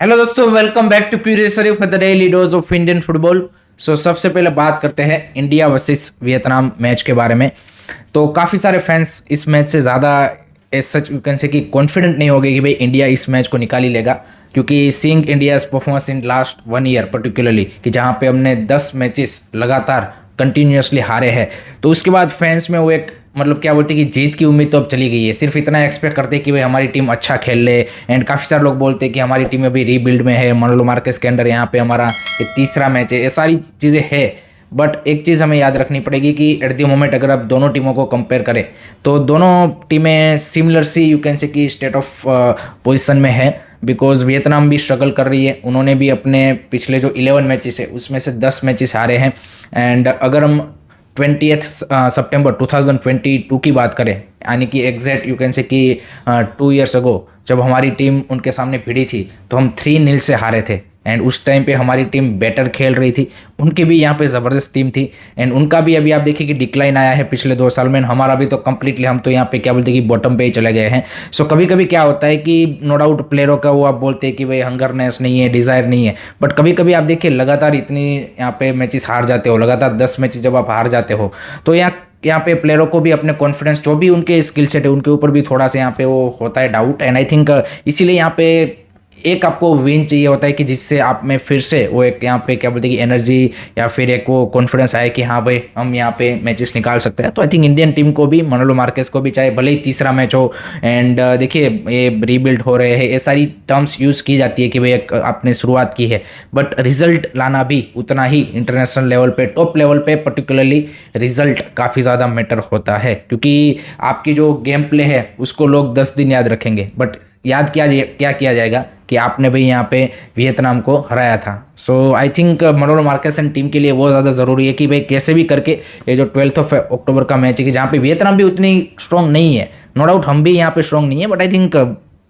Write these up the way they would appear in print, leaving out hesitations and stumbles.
Hello दोस्तों, welcome back to Curiosity for the daily dose of Indian football. सबसे पहले बात करते हैं इंडिया वर्सेस वियतनाम मैच के बारे में। तो काफ़ी सारे फैंस इस मैच से ज़्यादा as such you can say कि कॉन्फिडेंट नहीं हो गए कि भाई इंडिया इस मैच को निकाल ही लेगा, क्योंकि seeing India's performance in last 1 year particularly कि जहाँ पे हमने 10 मैचेस लगातार कंटिन्यूसली हारे हैं, तो उसके बाद फैंस में वो एक मतलब क्या बोलते हैं कि जीत की उम्मीद तो अब चली गई है। सिर्फ इतना एक्सपेक्ट करते हैं कि भाई हमारी टीम अच्छा खेल ले। एंड काफ़ी सारे लोग बोलते हैं कि हमारी टीम अभी रीबिल्ड में है, मनोलो मार्केस के अंडर यहाँ पे हमारा ये तीसरा मैच है, ये सारी चीज़ें है। बट एक चीज़ हमें याद रखनी पड़ेगी कि एट द मोमेंट अगर आप दोनों टीमों को कंपेयर करें तो दोनों टीमें similar C you can say कि स्टेट ऑफ पोजिशन में है। बिकॉज वियतनाम भी स्ट्रगल कर रही है, उन्होंने भी अपने पिछले जो 11 मैचेस है उसमें से 10 मैचेस हारे हैं। एंड अगर हम 20 सितंबर 2022 की बात करें, यानी कि एग्जैक्ट यू कैन से कि 2 ईयर्स अगो जब हमारी टीम उनके सामने भिड़ी थी तो हम 3-0 से हारे थे। एंड उस टाइम पे हमारी टीम बेटर खेल रही थी, उनकी भी यहाँ पे ज़बरदस्त टीम थी। एंड उनका भी अभी आप देखिए कि डिक्लाइन आया है पिछले 2 साल में। हमारा भी तो कंप्लीटली हम तो यहाँ पे क्या बोलते हैं कि बॉटम पे ही चले गए हैं। सो कभी कभी क्या होता है कि नो डाउट प्लेयरों का वो आप बोलते हैं कि भाई हंगरनेस नहीं है, डिज़ायर नहीं है, बट कभी कभी आप देखिए लगातार इतनी यहाँ पे मैचेस हार जाते हो, लगातार 10 मैचेस जब आप हार जाते हो तो यहाँ पे प्लेयरों को भी अपने कॉन्फिडेंस जो भी उनके स्किल सेट है उनके ऊपर भी थोड़ा सा यहाँ पे वो होता है डाउट। एंड आई थिंक इसीलिए यहाँ पे एक आपको विन चाहिए होता है कि जिससे आप में फिर से वो एक यहाँ पे क्या बोलते हैं कि एनर्जी या फिर एक वो कॉन्फिडेंस आए कि हाँ भाई हम यहाँ पे मैचेस निकाल सकते हैं। तो आई थिंक इंडियन टीम को भी, मनोलो मार्केस को भी, चाहे भले ही तीसरा मैच हो एंड देखिए ये रीबिल्ड हो रहे हैं, ये सारी टर्म्स यूज़ की जाती है कि भाई एक आपने शुरुआत की है, बट रिजल्ट लाना भी उतना ही इंटरनेशनल लेवल पे, टॉप लेवल पे पर्टिकुलरली रिजल्ट काफ़ी ज़्यादा मैटर होता है। क्योंकि आपकी जो गेम प्ले है उसको लोग 10 दिन याद रखेंगे, बट याद क्या किया जाएगा कि आपने भाई यहाँ पे वियतनाम को हराया था। So I think Manolo Marquez and team के लिए वो ज़्यादा ज़रूरी है कि भाई कैसे भी करके ये जो 12 अक्टूबर का मैच है कि जहाँ पे वियतनाम भी उतनी स्ट्रॉन्ग नहीं है, नो डाउट हम भी यहाँ पे स्ट्रॉन्ग नहीं है, but I think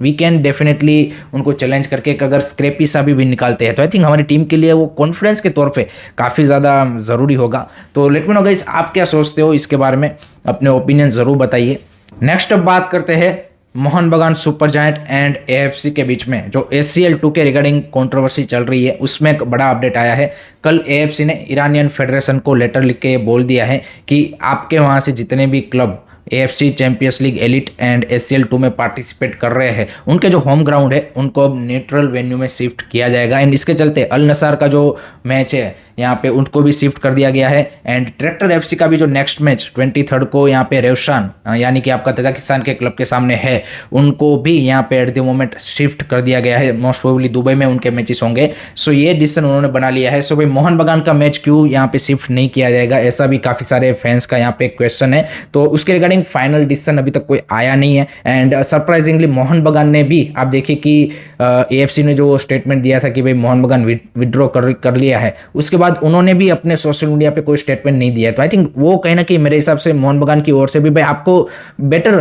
we can definitely उनको चैलेंज करके एक अगर स्क्रैपी सा भी निकालते हैं तो आई थिंक हमारी टीम के लिए वो कॉन्फिडेंस के तौर पे काफ़ी ज़्यादा ज़रूरी होगा। तो लेट मी नो गाइस, आप क्या सोचते हो इसके बारे में, अपने ओपिनियन ज़रूर बताइए। नेक्स्ट अब बात करते हैं मोहन बगान सुपर जायंट एंड एएफसी के बीच में जो ACL 2 के रिगार्डिंग कंट्रोवर्सी चल रही है, उसमें एक बड़ा अपडेट आया है। कल AFC ने ईरानियन फेडरेशन को लेटर लिख के बोल दिया है कि आपके वहाँ से जितने भी club AFC champions league elite and ACL 2 में पार्टिसिपेट कर रहे हैं उनके जो होम ग्राउंड है उनको अब न्यूट्रल वेन्यू में शिफ्ट किया जाएगा। एंड इसके चलते अल नसार का जो मैच है यहाँ पे उनको भी शिफ्ट कर दिया गया है। एंड ट्रैक्टर FC का भी जो नेक्स्ट मैच 23 को यहाँ पे रेवशान यानी कि आपका तजाकिस्तान के क्लब के सामने है, उनको भी यहाँ पे एट द मोमेंट शिफ्ट कर दिया गया है। मोस्ट प्रोबेबली दुबई में उनके मैचेस होंगे। सो ये डिसीजन उन्होंने बना लिया है। सो भाई मोहन बगान का मैच क्यों यहाँ पे शिफ्ट नहीं किया जाएगा, ऐसा भी काफ़ी सारे फैंस का यहाँ पे क्वेश्चन है। तो उसके रिगार्डिंग फाइनल डिसीजन अभी तक कोई आया नहीं है। एंड सरप्राइजिंगली मोहन बगान ने भी, आप देखिए कि AFC ने जो स्टेटमेंट दिया था कि भाई मोहन बगान विड्रॉ कर लिया है, उसके बाद उन्होंने भी अपने सोशल मीडिया पे कोई स्टेटमेंट नहीं दिया है। तो आई थिंक वो कहीं ना कहीं मेरे हिसाब से मोहन बगान की ओर से भी भाई आपको बेटर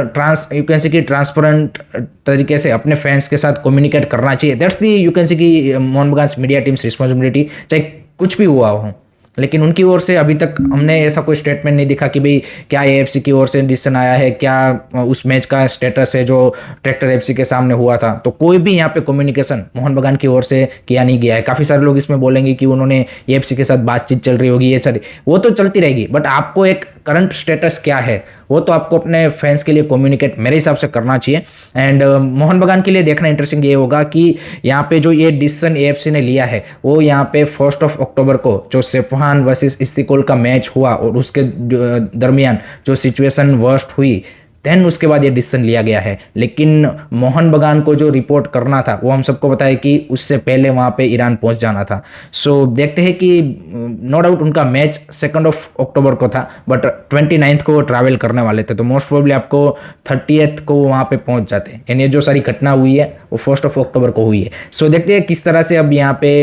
यू कैन से कि ट्रांसपेरेंट तरीके से अपने फैंस के साथ कम्युनिकेट करना चाहिए। That's the you can say कि मोहन बगान मीडिया टीम्स रिस्पॉन्सिबिलिटी, चाहे कुछ भी हुआ हो। लेकिन उनकी ओर से अभी तक हमने ऐसा कोई स्टेटमेंट नहीं दिखा कि भाई क्या AFC की ओर से डिसीजन आया है, क्या उस मैच का स्टेटस है जो ट्रैक्टर FC के सामने हुआ था। तो कोई भी यहाँ पे कम्युनिकेशन मोहन बगान की ओर से किया नहीं गया है। काफ़ी सारे लोग इसमें बोलेंगे कि उन्होंने AFC के साथ बातचीत चल रही होगी, ये सारी वो तो चलती रहेगी, बट आपको एक करंट स्टेटस क्या है वो तो आपको अपने फैंस के लिए कम्युनिकेट मेरे हिसाब से करना चाहिए। एंड मोहन बगान के लिए देखना इंटरेस्टिंग ये होगा कि यहाँ पे जो ये डिसीजन AFC ने लिया है वो यहाँ पे 1 अक्टूबर को जो सेफहान वर्सेस इस्तिकोल का मैच हुआ और उसके दरमियान जो सिचुएशन वर्स्ट हुई, देन उसके बाद ये डिसीजन लिया गया है। लेकिन मोहन बगान को जो रिपोर्ट करना था वो हम सबको पता है कि उससे पहले वहाँ पे ईरान पहुँच जाना था। सो देखते हैं कि नो डाउट उनका मैच 2 अक्टूबर को था, बट 29 को वो ट्रैवल करने वाले थे, तो मोस्ट प्रोबेबली आपको 30 को वहाँ पे पहुँच जाते। यानी ये जो सारी घटना हुई है वो 1 अक्टूबर को हुई है। सो देखते हैं किस तरह से अब यहाँ पे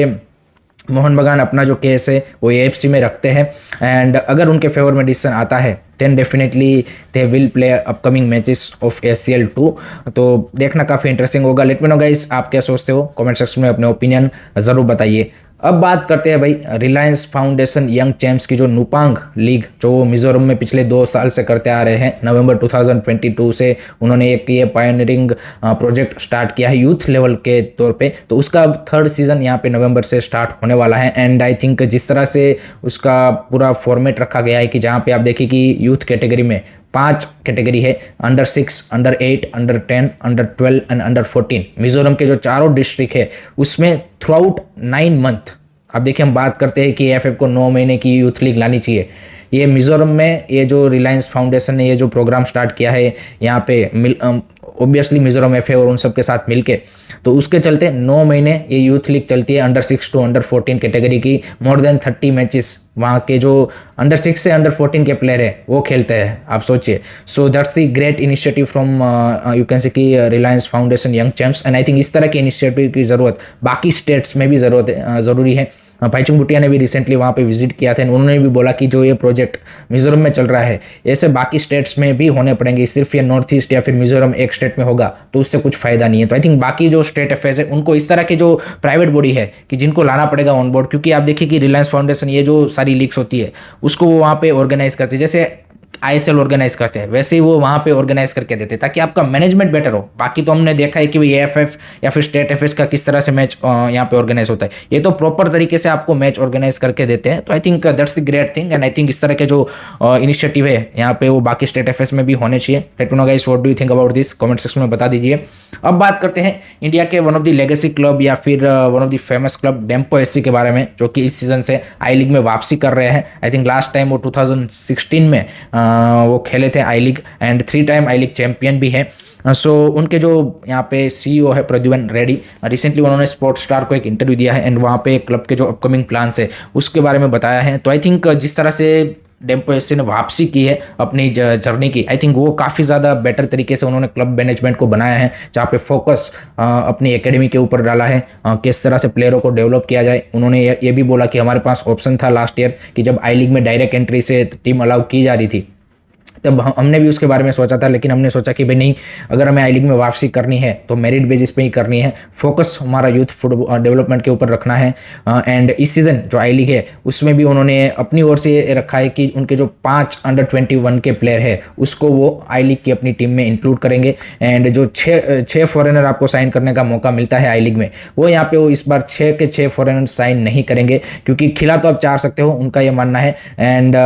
मोहन बगान अपना जो केस है वो AFC में रखते हैं। एंड अगर उनके फेवर में डिसीजन आता है then definitely they will play upcoming matches of ACL 2। तो देखना काफ़ी इंटरेस्टिंग होगा। लेट मी नो गाइस, आप क्या सोचते हो, कमेंट सेक्शन में अपने ओपिनियन ज़रूर बताइए। अब बात करते हैं भाई रिलायंस फाउंडेशन यंग चैंप्स की जो नुपांग लीग जो मिजोरम में पिछले 2 साल से करते आ रहे हैं। नवंबर 2022 से उन्होंने एक ये पायनियरिंग प्रोजेक्ट स्टार्ट किया है यूथ लेवल के तौर पे। तो उसका अब 3rd सीजन यहाँ पे नवंबर से स्टार्ट होने वाला है। एंड आई थिंक जिस तरह से उसका पूरा फॉर्मेट रखा गया है कि जहाँ पे आप देखिए कि यूथ कैटेगरी में 5 कैटेगरी है, under 6, under 8, under 10, under 12 and under 14। Mizoram के जो चारों डिस्ट्रिक्ट है उसमें थ्रू आउट 9 मंथ, अब देखिए हम बात करते हैं कि एएफएफ को 9 महीने की यूथ लीग लानी चाहिए। ये मिजोरम में ये जो रिलायंस फाउंडेशन ने ये जो प्रोग्राम स्टार्ट किया है यहाँ पे ऑब्वियसली मिजोरम एफए और उन सब के साथ मिलके, तो उसके चलते 9 महीने ये यूथ लीग चलती है अंडर 6 टू अंडर 14 कैटेगरी की। मोर देन 30 मैचेस वहाँ के जो अंडर 6 से अंडर 14 के प्लेयर है वो खेलते हैं, आप सोचिए। So that's the great initiative from you can say कि Reliance Foundation Young Champs. And I think इस तरह के इनिशिएटिव की ज़रूरत बाकी स्टेट्स में भी ज़रूरी है। भाईचुंग भूटिया ने भी रिसेंटली वहाँ पे विजिट किया था, उन्होंने भी बोला कि जो ये प्रोजेक्ट मिजोरम में चल रहा है ऐसे बाकी स्टेट्स में भी होने पड़ेंगे, सिर्फ ये नॉर्थ ईस्ट या फिर मिजोरम एक स्टेट में होगा तो उससे कुछ फायदा नहीं है। तो आई थिंक बाकी जो स्टेट अफेयर्स है उनको इस तरह के जो प्राइवेट बॉडी है कि जिनको लाना पड़ेगा ऑन बोर्ड, क्योंकि आप देखिए कि रिलायंस फाउंडेशन ये जो सारी लीग्स होती है उसको वो वहाँ पे ऑर्गेनाइज करती है, जैसे आईएसएल ऑर्गेनाइज करते हैं वैसे ही वो वहाँ पे ऑर्गेनाइज करके देते हैं ताकि आपका मैनेजमेंट बेटर हो। बाकी तो हमने देखा है कि भाई एएफएफ या फिर स्टेट एफएस का किस तरह से मैच यहाँ पे ऑर्गेनाइज होता है, ये तो प्रॉपर तरीके से आपको मैच ऑर्गेनाइज करके देते हैं। तो आई think that's the great thing. And I think इस तरह के जो इनिशिएटिव है यहाँ पे वो बाकी स्टेट एफएस में भी होने चाहिए। Late me know guys what do you think about this, comment section में बता दीजिए। अब बात करते हैं इंडिया के one of the legacy club या फिर one of the famous club Dempo SC के बारे में, जो कि इस सीजन से आई लीग में वापसी कर रहे हैं। आई थिंक लास्ट टाइम वो 2016 में वो खेले थे I League and 3 time I League champion भी है। सो उनके जो यहाँ पे सीईओ है प्रद्युमन रेड्डी, रिसेंटली उन्होंने स्पोर्ट्स स्टार को एक इंटरव्यू दिया है एंड वहाँ पे क्लब के जो अपकमिंग प्लान्स है उसके बारे में बताया है। तो आई थिंक जिस तरह से डेम्पो एससी ने वापसी की है अपनी जर्नी की, आई थिंक वो काफ़ी ज़्यादा बेटर तरीके से उन्होंने क्लब मैनेजमेंट को बनाया है, जहाँ पे फोकस अपनी एकेडमी के ऊपर डाला है, किस तरह से प्लेयरों को डेवलप किया जाए। उन्होंने ये भी बोला कि हमारे पास ऑप्शन था लास्ट ईयर कि जब आई लीग में डायरेक्ट एंट्री से टीम अलाउ की जा रही थी तब हमने भी उसके बारे में सोचा था, लेकिन हमने सोचा कि भाई नहीं, अगर हमें आई लीग में वापसी करनी है तो मेरिट बेसिस पे ही करनी है, फोकस हमारा यूथ फुटबॉल डेवलपमेंट के ऊपर रखना है। एंड इस सीज़न जो आई लीग है उसमें भी उन्होंने अपनी ओर से ये रखा है कि उनके जो 5 अंडर 21 के प्लेयर है उसको वो आई लीग की अपनी टीम में इंक्लूड करेंगे। एंड जो 6 फॉरेनर आपको साइन करने का मौका मिलता है आई लीग में, वो यहाँ पे वो इस बार 6 के 6 फॉरेनर साइन नहीं करेंगे, क्योंकि खिला तो आप 4 सकते हो, उनका ये मानना है। एंड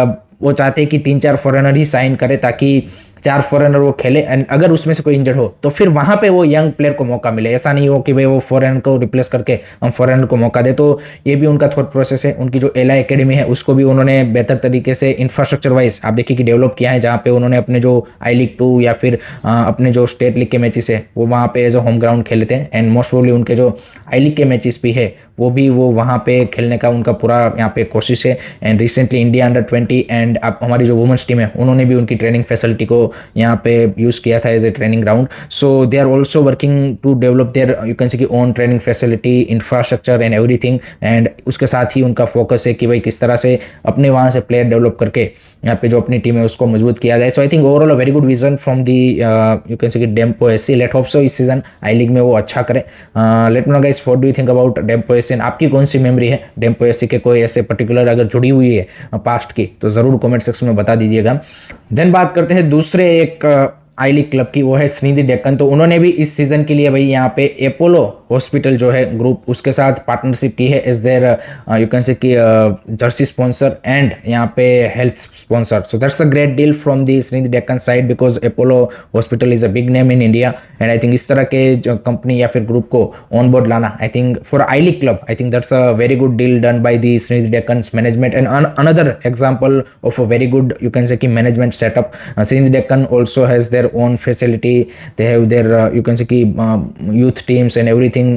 वो चाहते हैं कि 3-4 फॉरेनर ही साइन करे ताकि 4 फॉरेनर वो खेले एंड अगर उसमें से कोई इंजर्ड हो तो फिर वहाँ पे वो यंग प्लेयर को मौका मिले। ऐसा नहीं हो कि भाई वो फॉरेनर को रिप्लेस करके हम फॉरेनर को मौका दे। तो ये भी उनका थॉट प्रोसेस है। उनकी जो एला एकेडमी है उसको भी उन्होंने बेहतर तरीके से इंफ्रास्ट्रक्चर वाइज आप देखिए कि डेवलप किया है, जहाँ पे उन्होंने अपने जो आई लीग 2 या फिर अपने जो स्टेट लीग के मैचेस है वो वहाँ पे एज अ होम ग्राउंड खेलते हैं। एंड मोस्ट प्रोबेबली उनके जो आई लीग के मैचेस भी है वो भी वो वहाँ पे खेलने का उनका पूरा यहाँ पे कोशिश है। And recently India under 20 and अब हमारी जो वुमेंस टीम है उन्होंने भी उनकी ट्रेनिंग फैसिलिटी को यहाँ पे यूज़ किया था as a training ground. So they are also working to develop their you can say कि own training facility, infrastructure and everything. And उसके साथ ही उनका फोकस है कि भाई किस तरह से अपने वहाँ से प्लेयर डेवलप करके यहाँ पे जो अपनी टीम है उसको मजबूत किया जाए। So I think overall a very good vision from the you can say कि Dempo SC. Let hope so इस सीजन आई लीग में वो अच्छा करे। Let me know guys what do you think about Dempo SC, आपकी कौन सी मेमोरी है Dempo SC के, कोई ऐसे पर्टिकुलर अगर जुड़ी हुई है पास्ट की तो ज़रूर कमेंट सेक्शन में बता दीजिएगा। देन बात करते हैं दूसरे एक आई लीग क्लब की, वो है श्रीनिधि डेक्कन। तो उन्होंने भी इस सीजन के लिए भाई यहाँ पे अपोलो हॉस्पिटल जो है ग्रुप उसके साथ पार्टनरशिप की है as there you can say कि जर्सी स्पॉन्सर एंड यहाँ पे health sponsor. So that's a great deal from the Srinidhi Deccan side because Apollo hospital is a big name in India. And I think इस तरह के जो company या फिर group को ऑन बोर्ड लाना, I think for I League club, I think that's a very good deal done by the Srinidhi Deccan management and another example of a very good you can say कि management setup. Sreenidi Deccan also has their own facility, they have their you can say ki youth teams and everything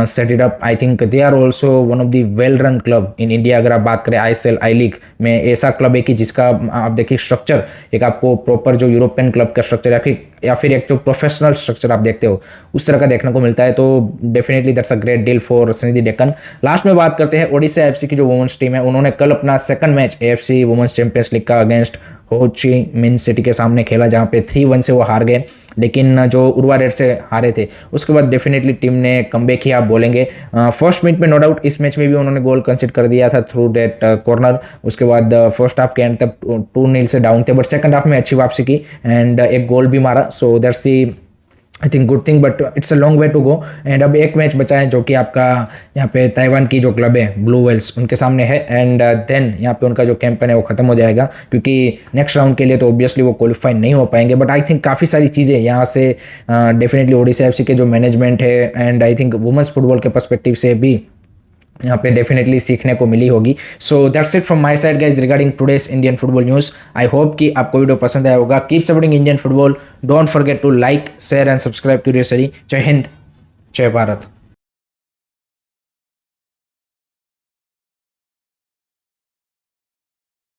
set it up. I think they are also one of the well run club in India। अगर आप बात करें ISL आई League में, ऐसा club है कि जिसका आप देखिए स्ट्रक्चर एक आपको प्रॉपर जो यूरोपियन क्लब का स्ट्रक्चर या फिर एक जो प्रोफेशनल स्ट्रक्चर आप देखते हो उस तरह का देखने को मिलता है। तो definitely that's a great deal for Shrinidhi Deccan. Last में बात करते हैं ओडिशा एफसी की जो वुमेन्स टीम है, उन्होंने कल अपना second match AFC women's champions league का against Ho Chi Minh City के सामने खेला, जहाँ पे 3-1 से वो हार गए, लेकिन जो उर्वा रेड से हारे थे उसके बाद डेफिनेटली टीम ने कमबैक किया आप बोलेंगे। फर्स्ट मिनट में नो डाउट इस मैच में भी उन्होंने गोल कंसीडर कर दिया था थ्रू डेट कॉर्नर। उसके बाद फर्स्ट हाफ के एंड तक 2-0 से डाउन थे, बट सेकंड हाफ में अच्छी वापसी की एंड एक गोल भी मारा। So that's the I think good thing, but it's a long way to go. And अब एक मैच बचा है जो कि आपका यहाँ पे ताइवान की जो क्लब है ब्लू वेल्स उनके सामने है, एंड देन यहाँ पे उनका जो कैंपेन है वो खत्म हो जाएगा, क्योंकि नेक्स्ट राउंड के लिए तो ऑब्वियसली वो क्वालिफाई नहीं हो पाएंगे। बट आई थिंक काफ़ी सारी चीज़ें यहाँ से डेफिनेटली ओडिशा एफसी के जो मैनेजमेंट है and I think women's football के पर्सपेक्टिव से भी यहाँ पे डेफिनेटली सीखने को मिली होगी। So that's it from my side guys regarding today's Indian football news. I hope कि आपको वीडियो पसंद आया होगा। Keep supporting Indian football, don't forget to like share and subscribe curious study. जय हिंद, जय भारत।